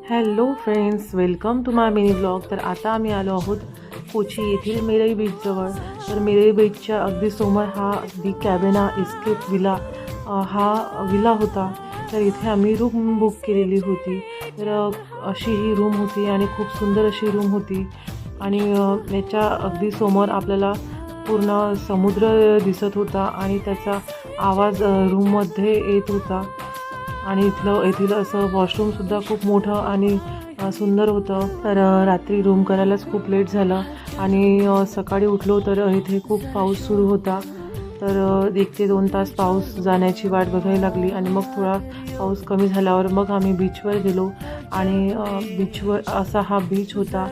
Hello friends, welcome to my mini blog. तर आता आम्ही आलो आहोत कोची येथील मेरई बीचजवळ. तर मेरई बीचच्या अगदी समोर हा दी कॅबिना इस्केप विला हा विला होता. तर इथे आम्ही रूम बुक केलेली होती. तर अशी ही रूम होती आणि खूप सुंदर अशी रूम होती. आणि याच्या अगदी समोर आपल्याला पूर्ण समुद्र दिसत होता आणि त्याचा आवाज रूममध्ये येत होता. आणि येथील असं वॉशरूमसुद्धा खूप मोठं आणि सुंदर होतं. तर रात्री रूम करायलाच खूप लेट झालं आणि सकाळी उठलो तर इथे खूप पाऊस सुरू होता. तर 1 ते 2 तास पाऊस जाण्याची वाट बघायला लागली आणि मग थोडा पाऊस कमी झाल्यावर मग आम्ही बीचवर गेलो. आणि बीचवर असा हा बीच होता.